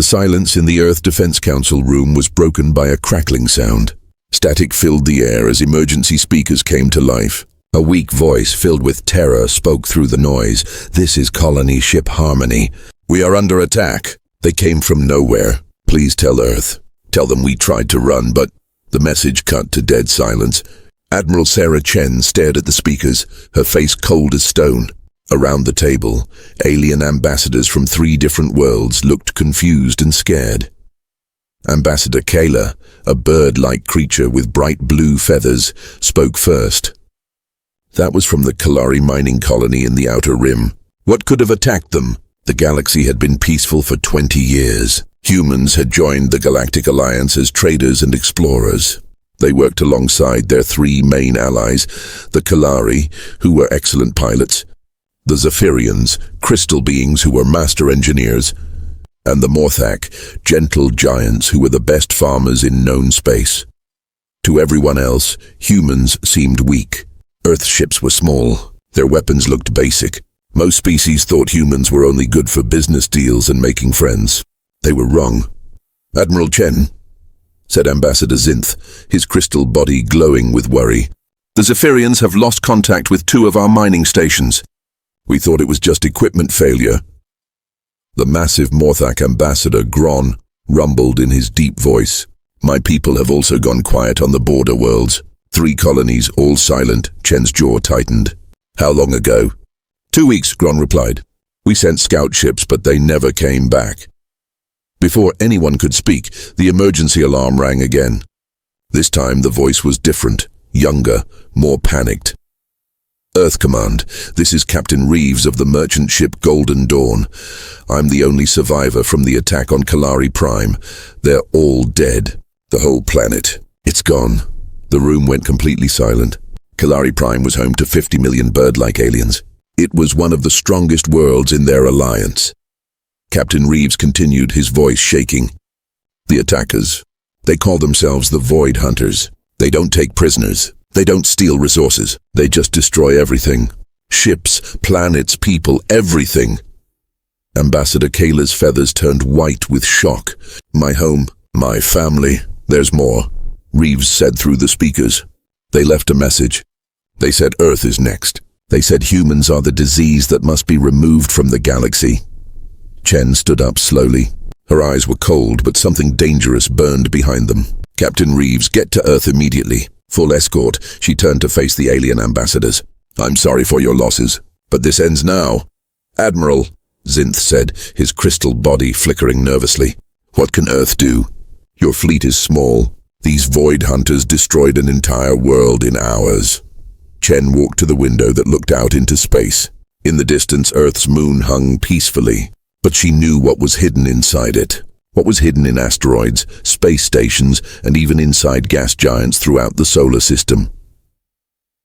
The silence in the Earth Defense Council room was broken by a crackling sound. Static filled the air as emergency speakers came to life. A weak voice filled with terror spoke through the noise. "This is Colony Ship Harmony. We are under attack. They came from nowhere. Please tell Earth. Tell them we tried to run, but..." The message cut to dead silence. Admiral Sarah Chen stared at the speakers, her face cold as stone. Around the table, alien ambassadors from 3 different worlds looked confused and scared. Ambassador Kayla, a bird-like creature with bright blue feathers, spoke first. "That was from the Kalari mining colony in the Outer Rim. What could have attacked them? The galaxy had been peaceful for 20 years. Humans had joined the Galactic Alliance as traders and explorers. They worked alongside their 3 main allies, the Kalari, who were excellent pilots, the Zephyrians, crystal beings who were master engineers, and the Morthak, gentle giants who were the best farmers in known space. To everyone else, humans seemed weak. Earth ships were small. Their weapons looked basic. Most species thought humans were only good for business deals and making friends. They were wrong. "Admiral Chen," said Ambassador Zinth, his crystal body glowing with worry, "the Zephyrians have lost contact with 2 of our mining stations. We thought it was just equipment failure." The massive Morthak ambassador, Gron, rumbled in his deep voice. "My people have also gone quiet on the border worlds. 3 colonies, all silent." Chen's jaw tightened. "How long ago?" 2 weeks, Gron replied. "We sent scout ships, but they never came back." Before anyone could speak, the emergency alarm rang again. This time the voice was different, younger, more panicked. "Earth Command, this is Captain Reeves of the merchant ship Golden Dawn. I'm the only survivor from the attack on Kalari Prime. They're all dead. The whole planet. It's gone." The room went completely silent. Kalari Prime was home to 50 million bird-like aliens. It was one of the strongest worlds in their alliance. Captain Reeves continued, his voice shaking. "The attackers. They call themselves the Void Hunters. They don't take prisoners. They don't steal resources. They just destroy everything. Ships, planets, people, everything." Ambassador Kayla's feathers turned white with shock. "My home, my family, there's more," Reeves said through the speakers. "They left a message. They said Earth is next. They said humans are the disease that must be removed from the galaxy." Chen stood up slowly. Her eyes were cold, but something dangerous burned behind them. "Captain Reeves, get to Earth immediately. Full escort." She turned to face the alien ambassadors. "I'm sorry for your losses, but this ends now." "Admiral," Zinth said, his crystal body flickering nervously. "What can Earth do? Your fleet is small. These Void Hunters destroyed an entire world in hours." Chen walked to the window that looked out into space. In the distance, Earth's moon hung peacefully, but she knew what was hidden inside it. What was hidden in asteroids, space stations, and even inside gas giants throughout the solar system.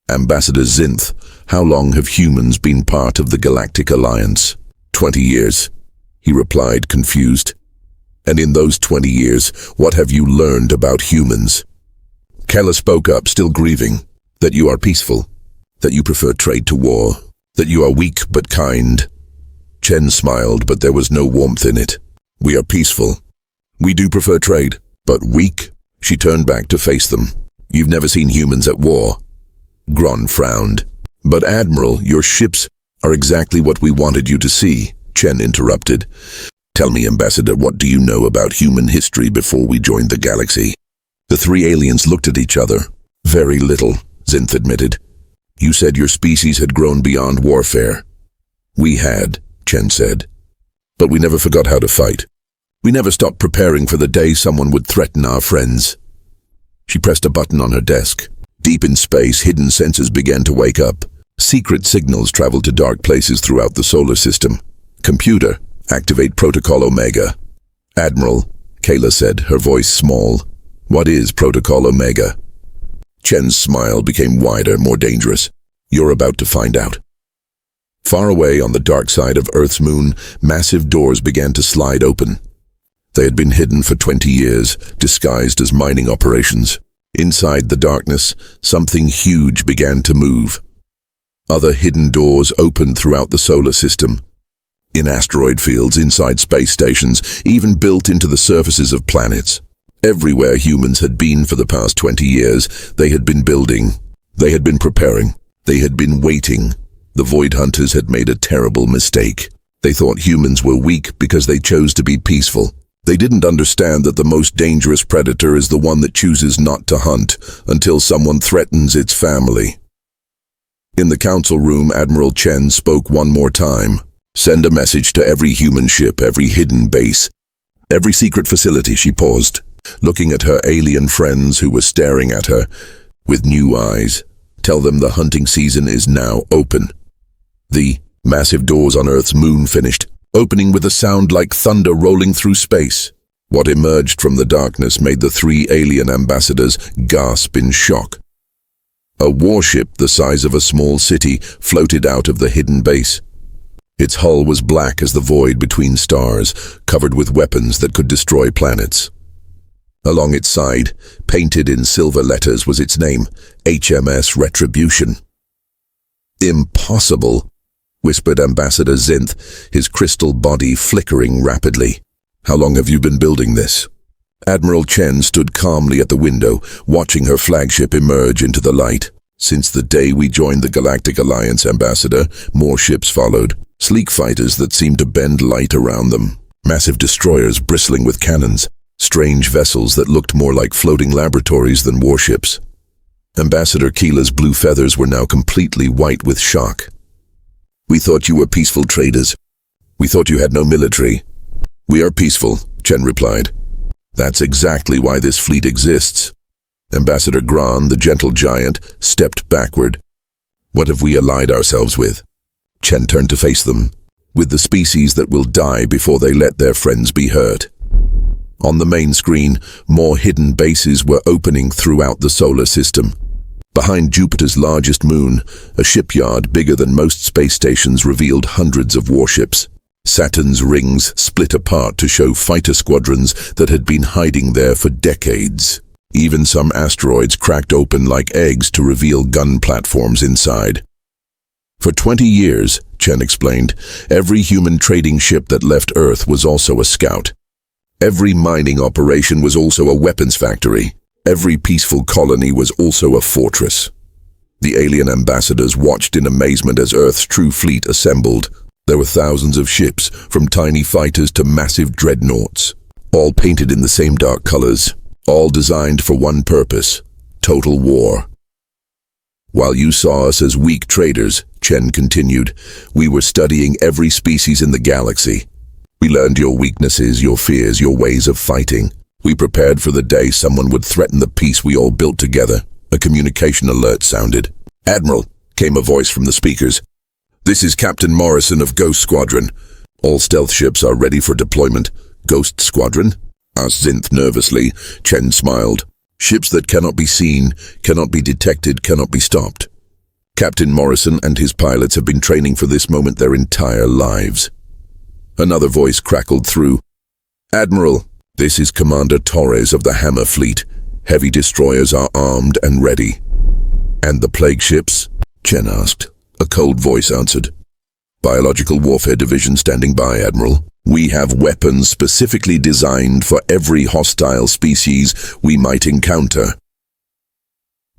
"Ambassador Zinth, how long have humans been part of the Galactic Alliance?" 20 years, he replied, confused. "And in those 20 years, what have you learned about humans?" Kayla spoke up, still grieving. "That you are peaceful, that you prefer trade to war, that you are weak but kind." Chen smiled, but there was no warmth in it. "We are peaceful. We do prefer trade, but weak?" She turned back to face them. "You've never seen humans at war." Gron frowned. "But Admiral, your ships are exactly what we wanted you to see," Chen interrupted. "Tell me, Ambassador, what do you know about human history before we joined the galaxy?" The 3 aliens looked at each other. "Very little," Zinth admitted. "You said your species had grown beyond warfare." "We had," Chen said. "But we never forgot how to fight. We never stopped preparing for the day someone would threaten our friends." She pressed a button on her desk. Deep in space, hidden sensors began to wake up. Secret signals traveled to dark places throughout the solar system. "Computer, activate Protocol Omega." "Admiral," Kayla said, her voice small. "What is Protocol Omega?" Chen's smile became wider, more dangerous. "You're about to find out." Far away on the dark side of Earth's moon, massive doors began to slide open. They had been hidden for 20 years, disguised as mining operations. Inside the darkness, something huge began to move. Other hidden doors opened throughout the solar system. In asteroid fields, inside space stations, even built into the surfaces of planets. Everywhere humans had been for the past 20 years, they had been building. They had been preparing. They had been waiting. The Void Hunters had made a terrible mistake. They thought humans were weak because they chose to be peaceful. They didn't understand that the most dangerous predator is the one that chooses not to hunt until someone threatens its family. In the council room, Admiral Chen spoke one more time. Send a message to every human ship, every hidden base, every secret facility. She paused, looking at her alien friends who were staring at her with new eyes. Tell them the hunting season is now open. The massive doors on Earth's moon finished, opening with a sound like thunder rolling through space. What emerged from the darkness made the 3 alien ambassadors gasp in shock. A warship the size of a small city floated out of the hidden base. Its hull was black as the void between stars, covered with weapons that could destroy planets. Along its side, painted in silver letters, was its name, HMS Retribution. "Impossible," whispered Ambassador Zinth, his crystal body flickering rapidly. "How long have you been building this?" Admiral Chen stood calmly at the window, watching her flagship emerge into the light. "Since the day we joined the Galactic Alliance, Ambassador, more ships followed. Sleek fighters that seemed to bend light around them. Massive destroyers bristling with cannons. Strange vessels that looked more like floating laboratories than warships." Ambassador Keela's blue feathers were now completely white with shock. "We thought you were peaceful traders. We thought you had no military." "We are peaceful," Chen replied. "That's exactly why this fleet exists." Ambassador Gran, the gentle giant, stepped backward. "What have we allied ourselves with?" Chen turned to face them. "With the species that will die before they let their friends be hurt." On the main screen, more hidden bases were opening throughout the solar system. Behind Jupiter's largest moon, a shipyard bigger than most space stations revealed hundreds of warships. Saturn's rings split apart to show fighter squadrons that had been hiding there for decades. Even some asteroids cracked open like eggs to reveal gun platforms inside. "For 20 years, Chen explained, every human trading ship that left Earth was also a scout. Every mining operation was also a weapons factory. Every peaceful colony was also a fortress." The alien ambassadors watched in amazement as Earth's true fleet assembled. There were thousands of ships, from tiny fighters to massive dreadnoughts, all painted in the same dark colors, all designed for one purpose: total war. "While you saw us as weak traders," Chen continued, "we were studying every species in the galaxy. We learned your weaknesses, your fears, your ways of fighting. We prepared for the day someone would threaten the peace we all built together." A communication alert sounded. "Admiral," came a voice from the speakers. "This is Captain Morrison of Ghost Squadron. All stealth ships are ready for deployment." "Ghost Squadron?" asked Zinth nervously. Chen smiled. "Ships that cannot be seen, cannot be detected, cannot be stopped. Captain Morrison and his pilots have been training for this moment their entire lives." Another voice crackled through. "Admiral, this is Commander Torres of the Hammer Fleet. Heavy destroyers are armed and ready." "And the plague ships?" Chen asked. A cold voice answered. "Biological Warfare Division standing by, Admiral. We have weapons specifically designed for every hostile species we might encounter."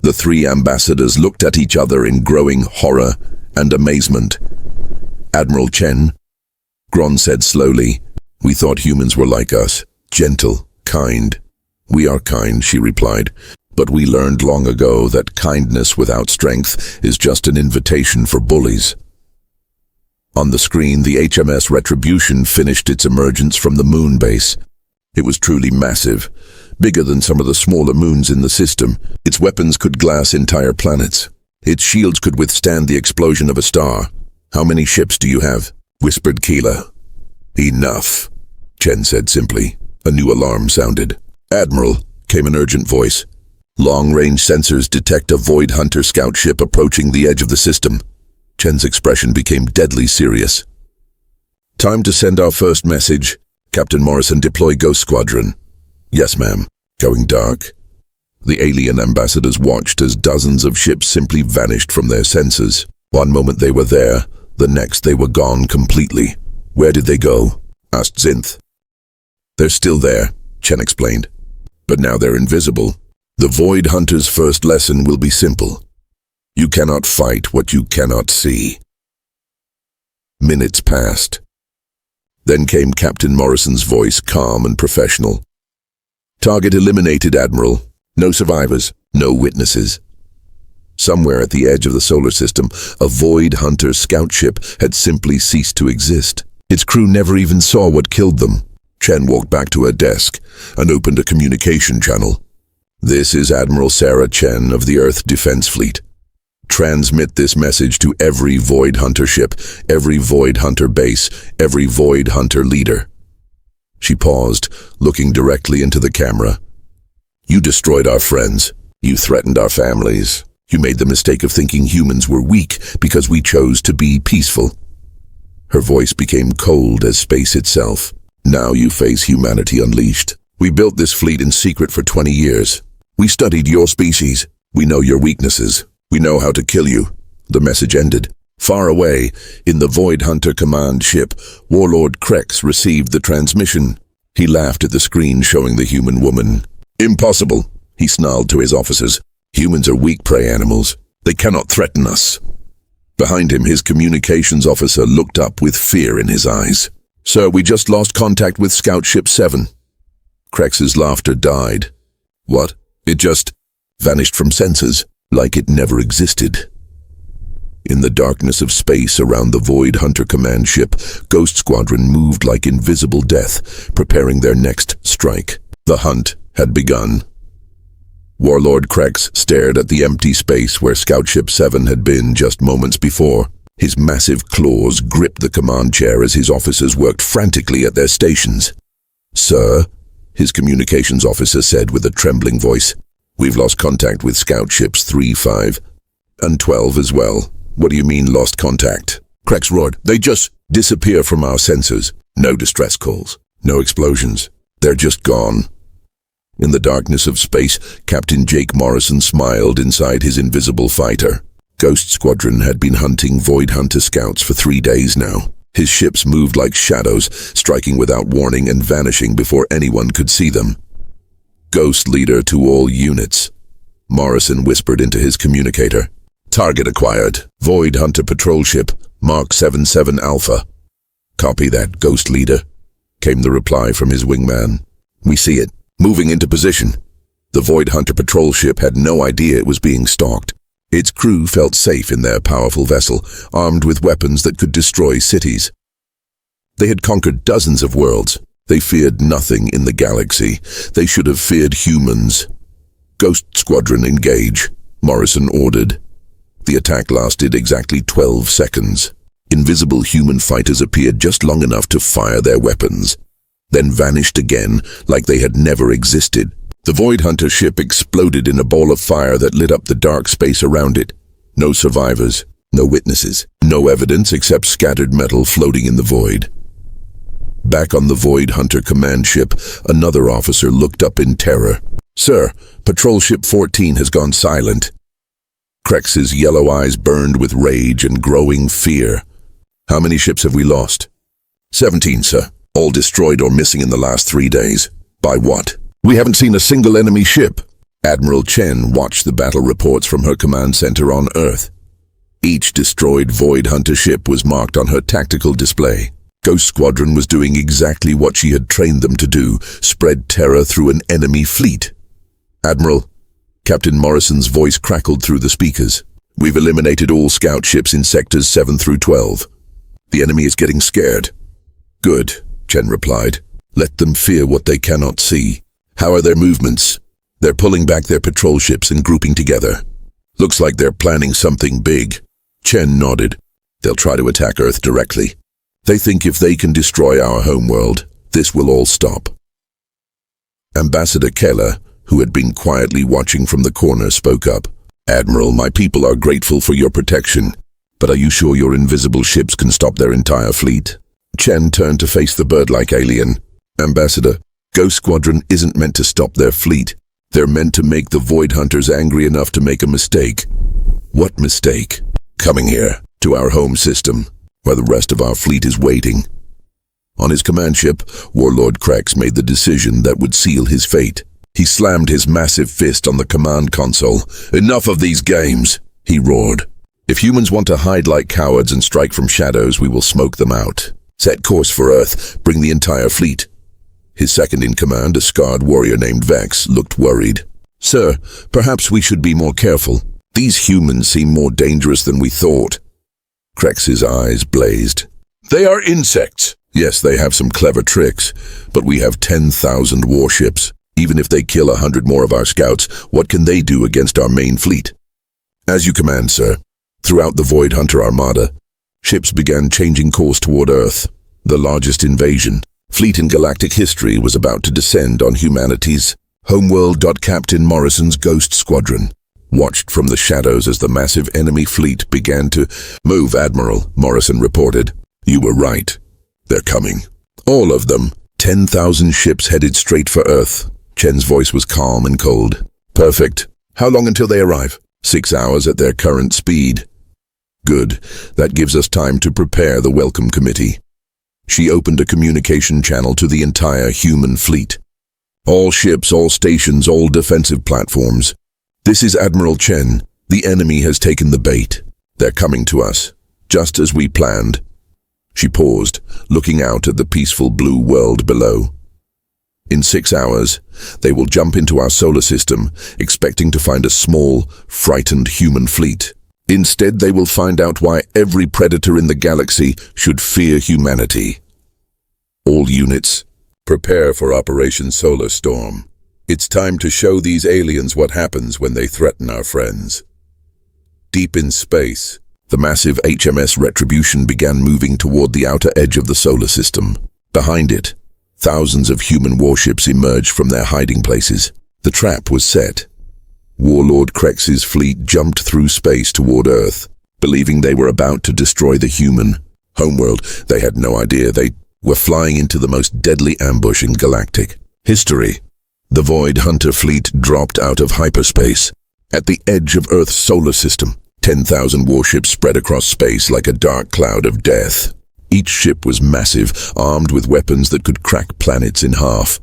The 3 ambassadors looked at each other in growing horror and amazement. "Admiral Chen," Gron said slowly, "we thought humans were like us, gentle, kind." "We are kind," she replied, "but we learned long ago that kindness without strength is just an invitation for bullies." On the screen, the HMS Retribution finished its emergence from the moon base. It was truly massive, bigger than some of the smaller moons in the system. Its weapons could glass entire planets. Its shields could withstand the explosion of a star. "How many ships do you have?" whispered Keela. "Enough," Chen said simply. A new alarm sounded. "Admiral," came an urgent voice. "Long-range sensors detect a Void Hunter scout ship approaching the edge of the system." Chen's expression became deadly serious. "Time to send our first message. Captain Morrison, deploy Ghost Squadron." "Yes, ma'am." Going dark. The alien ambassadors watched as dozens of ships simply vanished from their sensors. One moment they were there, the next they were gone completely. Where did they go? Asked Zinth. They're still there, Chen explained. But now they're invisible. The Void Hunter's first lesson will be simple. You cannot fight what you cannot see. Minutes passed. Then came Captain Morrison's voice, calm and professional. Target eliminated, Admiral. No survivors, no witnesses. Somewhere at the edge of the solar system, a Void Hunter scout ship had simply ceased to exist. Its crew never even saw what killed them. Chen walked back to her desk and opened a communication channel. This is Admiral Sarah Chen of the Earth Defense Fleet. Transmit this message to every Void Hunter ship, every Void Hunter base, every Void Hunter leader. She paused, looking directly into the camera. You destroyed our friends. You threatened our families. You made the mistake of thinking humans were weak because we chose to be peaceful. Her voice became cold as space itself. Now you face humanity unleashed. We built this fleet in secret for 20 years. We studied your species. We know your weaknesses. We know how to kill you. The message ended. Far away, in the Void Hunter command ship, Warlord Krex received the transmission. He laughed at the screen showing the human woman. Impossible, he snarled to his officers. Humans are weak prey animals. They cannot threaten us. Behind him, his communications officer looked up with fear in his eyes. Sir, we just lost contact with Scout Ship 7. Krex's laughter died. What? It just vanished from sensors, like it never existed. In the darkness of space around the Void Hunter command ship, Ghost Squadron moved like invisible death, preparing their next strike. The hunt had begun. Warlord Krex stared at the empty space where Scout Ship 7 had been just moments before. His massive claws gripped the command chair as his officers worked frantically at their stations. Sir, his communications officer said with a trembling voice, we've lost contact with Scout Ships 3, 5, and 12 as well. What do you mean lost contact? Krex roared. They just disappear from our sensors. No distress calls. No explosions. They're just gone. In the darkness of space, Captain Jake Morrison smiled inside his invisible fighter. Ghost Squadron had been hunting Void Hunter scouts for 3 days now. His ships moved like shadows, striking without warning and vanishing before anyone could see them. Ghost leader to all units, Morrison whispered into his communicator. Target acquired. Void Hunter patrol ship, Mark 77 Alpha. Copy that, Ghost leader, came the reply from his wingman. We see it. Moving into position. The Void Hunter patrol ship had no idea it was being stalked. Its crew felt safe in their powerful vessel, armed with weapons that could destroy cities. They had conquered dozens of worlds. They feared nothing in the galaxy. They should have feared humans. Ghost Squadron engage, Morrison ordered. The attack lasted exactly 12 seconds. Invisible human fighters appeared just long enough to fire their weapons, then vanished again like they had never existed. The Void Hunter ship exploded in a ball of fire that lit up the dark space around it. No survivors, no witnesses, no evidence except scattered metal floating in the void. Back on the Void Hunter command ship, another officer looked up in terror. Sir, patrol ship 14 has gone silent. Krex's yellow eyes burned with rage and growing fear. How many ships have we lost? 17, sir. All destroyed or missing in the last 3 days. By what? We haven't seen a single enemy ship. Admiral Chen watched the battle reports from her command center on Earth. Each destroyed Void Hunter ship was marked on her tactical display. Ghost Squadron was doing exactly what she had trained them to do, spread terror through an enemy fleet. Admiral, Captain Morrison's voice crackled through the speakers. We've eliminated all scout ships in sectors 7 through 12. The enemy is getting scared. Good, Chen replied. Let them fear what they cannot see. How are their movements? They're pulling back their patrol ships and grouping together. Looks like they're planning something big. Chen nodded. They'll try to attack Earth directly. They think if they can destroy our homeworld, this will all stop. Ambassador Keller, who had been quietly watching from the corner, spoke up. Admiral, my people are grateful for your protection, but are you sure your invisible ships can stop their entire fleet? Chen turned to face the bird-like alien. Ambassador, Ghost Squadron isn't meant to stop their fleet. They're meant to make the Void Hunters angry enough to make a mistake. What mistake? Coming here, to our home system, where the rest of our fleet is waiting. On his command ship, Warlord Krex made the decision that would seal his fate. He slammed his massive fist on the command console. "Enough of these games," he roared. "If humans want to hide like cowards and strike from shadows, we will smoke them out. Set course for Earth, bring the entire fleet." His second-in-command, a scarred warrior named Vex, looked worried. "Sir, perhaps we should be more careful. These humans seem more dangerous than we thought." Krex's eyes blazed. "They are insects. Yes, they have some clever tricks, but we have 10,000 warships. Even if they kill 100 more of our scouts, what can they do against our main fleet?" "As you command, sir." Throughout the Void Hunter Armada, ships began changing course toward Earth. The largest invasion, fleet in galactic history, was about to descend on humanity's homeworld. Captain Morrison's Ghost Squadron watched from the shadows as the massive enemy fleet began to move. "Admiral," Morrison reported, "you were right. They're coming. All of them. 10,000 ships headed straight for Earth." Chen's voice was calm and cold. "Perfect. How long until they arrive?" 6 hours at their current speed." "Good. That gives us time to prepare the welcome committee." She opened a communication channel to the entire human fleet. "All ships, all stations, all defensive platforms. This is Admiral Chen. The enemy has taken the bait. They're coming to us, just as we planned." She paused, looking out at the peaceful blue world below. "In 6 hours, they will jump into our solar system, expecting to find a small, frightened human fleet. Instead, they will find out why every predator in the galaxy should fear humanity. All units, prepare for Operation Solar Storm. It's time to show these aliens what happens when they threaten our friends." Deep in space, the massive HMS Retribution began moving toward the outer edge of the solar system. Behind it, thousands of human warships emerged from their hiding places. The trap was set. Warlord Krex's fleet jumped through space toward Earth, believing they were about to destroy the human homeworld. They had no idea they were flying into the most deadly ambush in galactic history. The Void Hunter fleet dropped out of hyperspace. At the edge of Earth's solar system, 10,000 warships spread across space like a dark cloud of death. Each ship was massive, armed with weapons that could crack planets in half.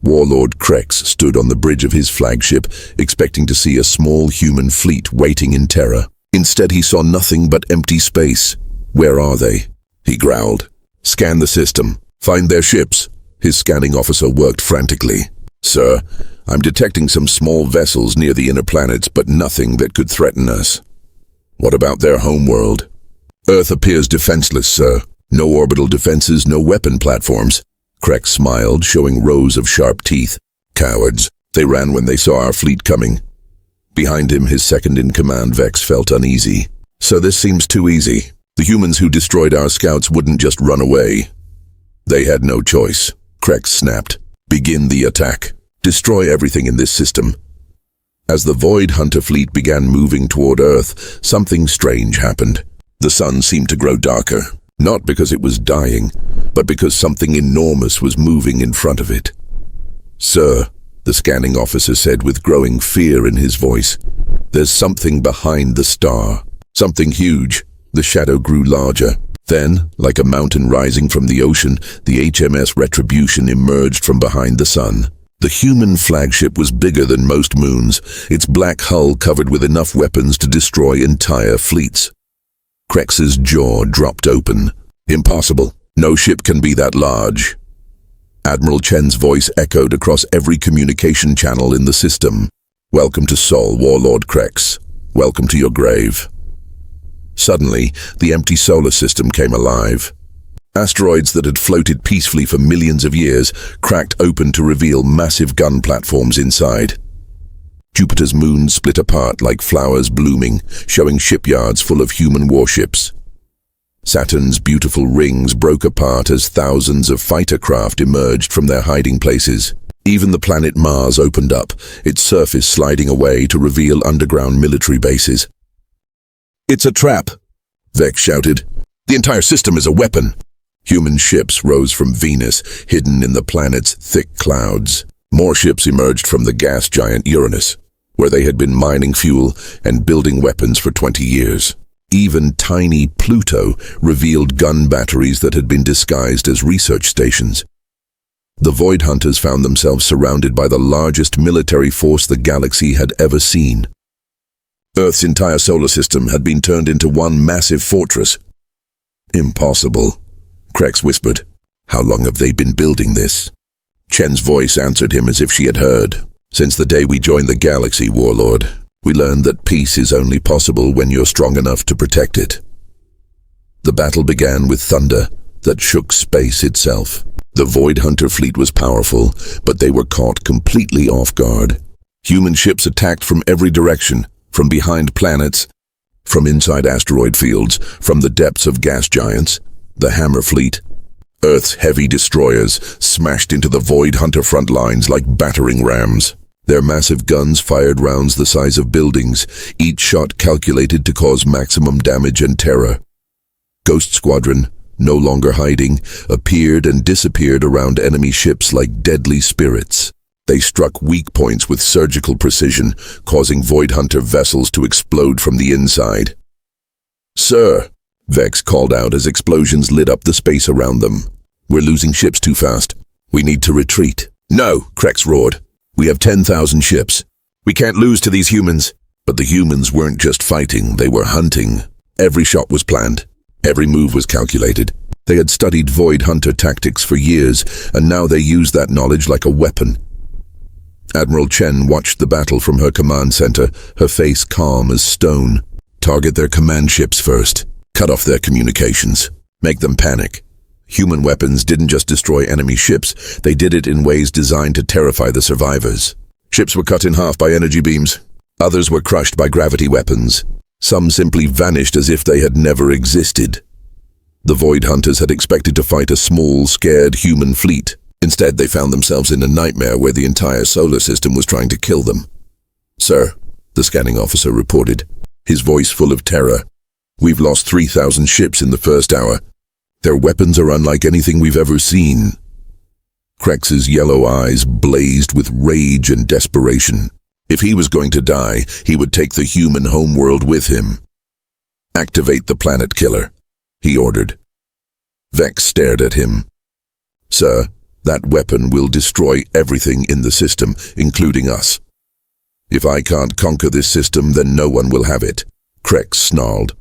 Warlord Krex stood on the bridge of his flagship, expecting to see a small human fleet waiting in terror. Instead, he saw nothing but empty space. "Where are they?" he growled. "Scan the system. Find their ships." His scanning officer worked frantically. "Sir, I'm detecting some small vessels near the inner planets, but nothing that could threaten us." "What about their homeworld?" "Earth appears defenseless, sir. No orbital defenses, no weapon platforms." Krex smiled, showing rows of sharp teeth. "Cowards. They ran when they saw our fleet coming." Behind him, his second-in-command, Vex, felt uneasy. "So this seems too easy. The humans who destroyed our scouts wouldn't just run away." "They had no choice." Krex snapped. "Begin the attack. Destroy everything in this system." As the Void Hunter fleet began moving toward Earth, something strange happened. The sun seemed to grow darker, not because it was dying, but because something enormous was moving in front of it. "Sir," the scanning officer said with growing fear in his voice, "there's something behind the star. Something huge." The shadow grew larger. Then, like a mountain rising from the ocean, the HMS Retribution emerged from behind the sun. The human flagship was bigger than most moons, its black hull covered with enough weapons to destroy entire fleets. Krex's jaw dropped open. "Impossible. No ship can be that large." Admiral Chen's voice echoed across every communication channel in the system. "Welcome to Sol, Warlord Krex. Welcome to your grave." Suddenly, the empty solar system came alive. Asteroids that had floated peacefully for millions of years cracked open to reveal massive gun platforms inside. Jupiter's moon split apart like flowers blooming, showing shipyards full of human warships. Saturn's beautiful rings broke apart as thousands of fighter craft emerged from their hiding places. Even the planet Mars opened up, its surface sliding away to reveal underground military bases. "It's a trap," Vex shouted. "The entire system is a weapon." Human ships rose from Venus, hidden in the planet's thick clouds. More ships emerged from the gas giant Uranus, where they had been mining fuel and building weapons for 20 years. Even tiny Pluto revealed gun batteries that had been disguised as research stations. The Void Hunters found themselves surrounded by the largest military force the galaxy had ever seen. Earth's entire solar system had been turned into one massive fortress. "Impossible," Krex whispered. "How long have they been building this?" Chen's voice answered him as if she had heard. "Since the day we joined the galaxy, Warlord, we learned that peace is only possible when you're strong enough to protect it." The battle began with thunder that shook space itself. The Void Hunter fleet was powerful, but they were caught completely off guard. Human ships attacked from every direction, from behind planets, from inside asteroid fields, from the depths of gas giants. The Hammer fleet, Earth's heavy destroyers, smashed into the Void Hunter front lines like battering rams. Their massive guns fired rounds the size of buildings, each shot calculated to cause maximum damage and terror. Ghost Squadron, no longer hiding, appeared and disappeared around enemy ships like deadly spirits. They struck weak points with surgical precision, causing Void Hunter vessels to explode from the inside. "Sir," Vex called out as explosions lit up the space around them. "We're losing ships too fast. We need to retreat." "No," Krex roared. "We have 10,000 ships. We can't lose to these humans." But the humans weren't just fighting, they were hunting. Every shot was planned. Every move was calculated. They had studied Void Hunter tactics for years, and now they used that knowledge like a weapon. Admiral Chen watched the battle from her command center, her face calm as stone. Target their command ships first. Cut off their communications. Make them panic. Human weapons didn't just destroy enemy ships, they did it in ways designed to terrify the survivors. Ships were cut in half by energy beams. Others were crushed by gravity weapons. Some simply vanished as if they had never existed. The Void Hunters had expected to fight a small, scared human fleet. Instead, they found themselves in a nightmare where the entire solar system was trying to kill them. "Sir," the scanning officer reported, his voice full of terror. "We've lost 3,000 ships in the first hour. Their weapons are unlike anything we've ever seen." Krex's yellow eyes blazed with rage and desperation. If he was going to die, he would take the human homeworld with him. "Activate the planet killer," he ordered. Vex stared at him. "Sir, that weapon will destroy everything in the system, including us. If I can't conquer this system, then no one will have it," Krex snarled.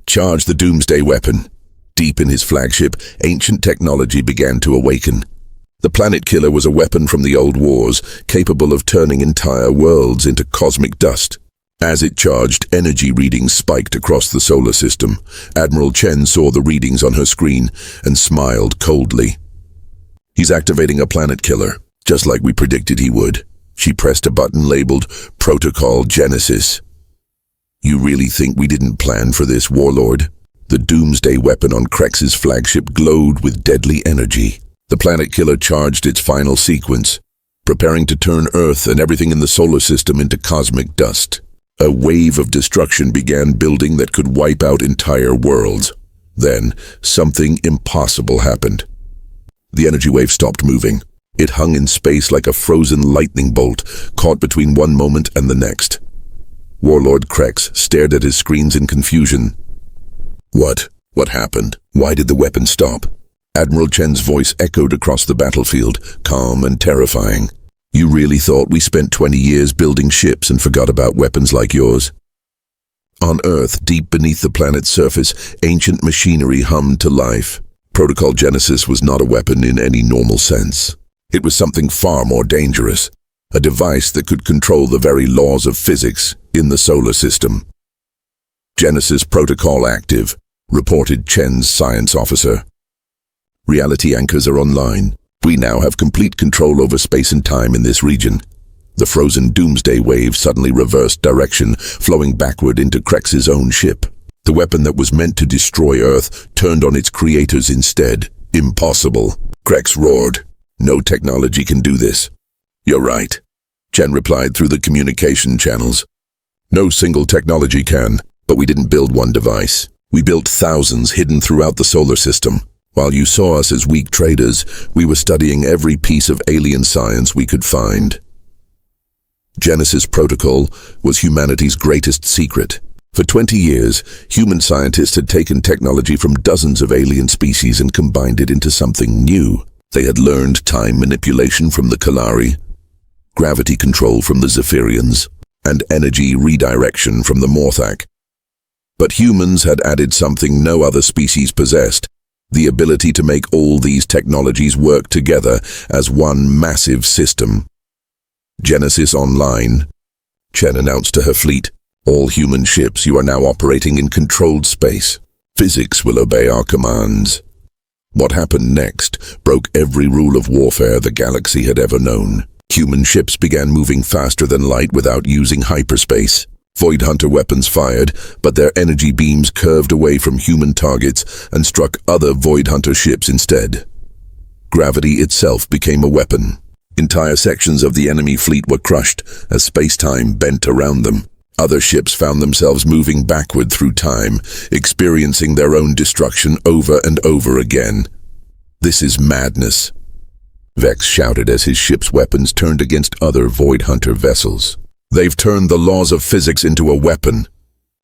"Charge the doomsday weapon." Deep in his flagship, ancient technology began to awaken. The planet killer was a weapon from the old wars, capable of turning entire worlds into cosmic dust. As it charged, energy readings spiked across the solar system. Admiral Chen saw the readings on her screen and smiled coldly. "He's activating a planet killer, just like we predicted he would." She pressed a button labeled Protocol Genesis. "You really think we didn't plan for this, Warlord?" The doomsday weapon on Krex's flagship glowed with deadly energy. The planet killer charged its final sequence, preparing to turn Earth and everything in the solar system into cosmic dust. A wave of destruction began building that could wipe out entire worlds. Then, something impossible happened. The energy wave stopped moving. It hung in space like a frozen lightning bolt, caught between one moment and the next. Warlord Krex stared at his screens in confusion. What happened? Why did the weapon stop?" Admiral Chen's voice echoed across the battlefield, calm and terrifying. "You really thought we spent 20 years building ships and forgot about weapons like yours?" On Earth, deep beneath the planet's surface, ancient machinery hummed to life. Protocol Genesis was not a weapon in any normal sense. It was something far more dangerous, a device that could control the very laws of physics in the solar system. "Genesis Protocol active," reported Chen's science officer. "Reality anchors are online. We now have complete control over space and time in this region." The frozen doomsday wave suddenly reversed direction, flowing backward into Krex's own ship. The weapon that was meant to destroy Earth turned on its creators instead. "Impossible," Krex roared. "No technology can do this." "You're right," Chen replied through the communication channels. "No single technology can, but we didn't build one device. We built thousands hidden throughout the solar system. While you saw us as weak traders, we were studying every piece of alien science we could find." Genesis Protocol was humanity's greatest secret. For 20 years, human scientists had taken technology from dozens of alien species and combined it into something new. They had learned time manipulation from the Kalari, gravity control from the Zephyrians, and energy redirection from the Morthak. But humans had added something no other species possessed: the ability to make all these technologies work together as one massive system. Genesis Online, Chen announced to her fleet. All human ships, you are now operating in controlled space. Physics will obey our commands. What happened next broke every rule of warfare the galaxy had ever known. Human ships began moving faster than light without using hyperspace. Void Hunter weapons fired, but their energy beams curved away from human targets and struck other Void Hunter ships instead. Gravity itself became a weapon. Entire sections of the enemy fleet were crushed as space-time bent around them. Other ships found themselves moving backward through time, experiencing their own destruction over and over again. This is madness, Vex shouted as his ship's weapons turned against other Void Hunter vessels. They've turned the laws of physics into a weapon.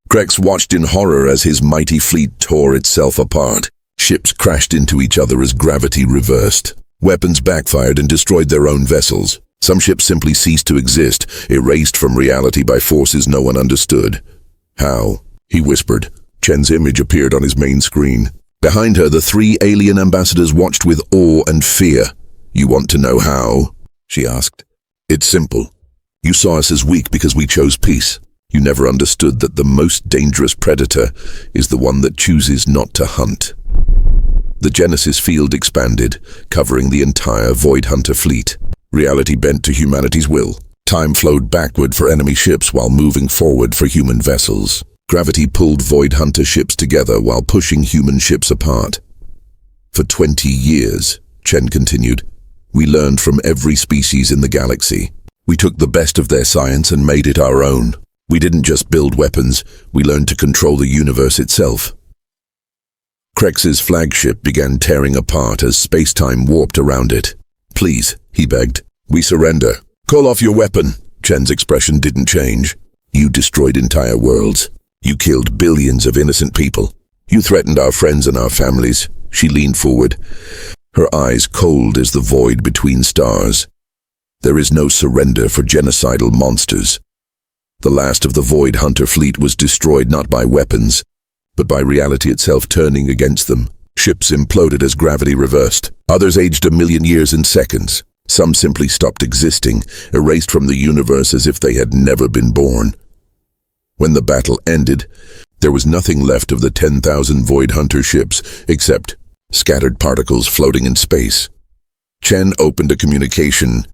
Krex watched in horror as his mighty fleet tore itself apart. Ships crashed into each other as gravity reversed. Weapons backfired and destroyed their own vessels. Some ships simply ceased to exist, erased from reality by forces no one understood. How? He whispered. Chen's image appeared on his main screen. Behind her, the 3 alien ambassadors watched with awe and fear. You want to know how? She asked. It's simple. You saw us as weak because we chose peace. You never understood that the most dangerous predator is the one that chooses not to hunt. The Genesis field expanded, covering the entire Void Hunter fleet. Reality bent to humanity's will. Time flowed backward for enemy ships while moving forward for human vessels. Gravity pulled Void Hunter ships together while pushing human ships apart. For 20 years, Chen continued, we learned from every species in the galaxy. We took the best of their science and made it our own. We didn't just build weapons, we learned to control the universe itself. Krex's flagship began tearing apart as space-time warped around it. Please, he begged. We surrender. Call off your weapon. Chen's expression didn't change. You destroyed entire worlds. You killed billions of innocent people. You threatened our friends and our families. She leaned forward, her eyes cold as the void between stars. There is no surrender for genocidal monsters. The last of the Void Hunter fleet was destroyed not by weapons, but by reality itself turning against them. Ships imploded as gravity reversed. Others aged 1,000,000 years in seconds. Some simply stopped existing, erased from the universe as if they had never been born. When the battle ended, there was nothing left of the 10,000 Void Hunter ships except scattered particles floating in space. Chen opened a communication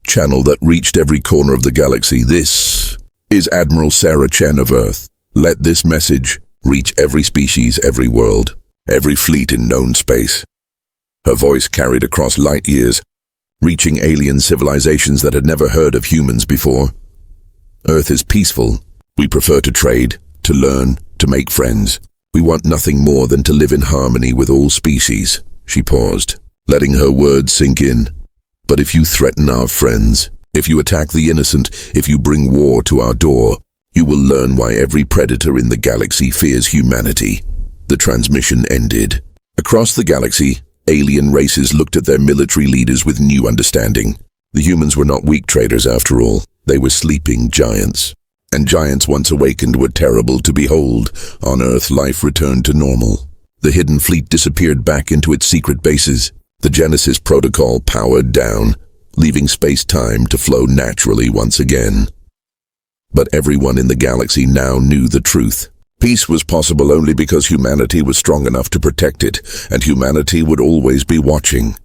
channel that reached every corner of the galaxy. This is Admiral Sarah Chen of Earth. Let this message reach every species, every world, every fleet in known space. Her voice carried across light years, reaching alien civilizations that had never heard of humans before. Earth is peaceful. We prefer to trade, to learn, to make friends. We want nothing more than to live in harmony with all species. She paused, letting her words sink in. But if you threaten our friends, if you attack the innocent, if you bring war to our door, you will learn why every predator in the galaxy fears humanity. The transmission ended. Across the galaxy, alien races looked at their military leaders with new understanding. The humans were not weak traders after all. They were sleeping giants. And giants once awakened were terrible to behold. On Earth, life returned to normal. The hidden fleet disappeared back into its secret bases. The Genesis protocol powered down, leaving space-time to flow naturally once again. But everyone in the galaxy now knew the truth. Peace was possible only because humanity was strong enough to protect it, and humanity would always be watching.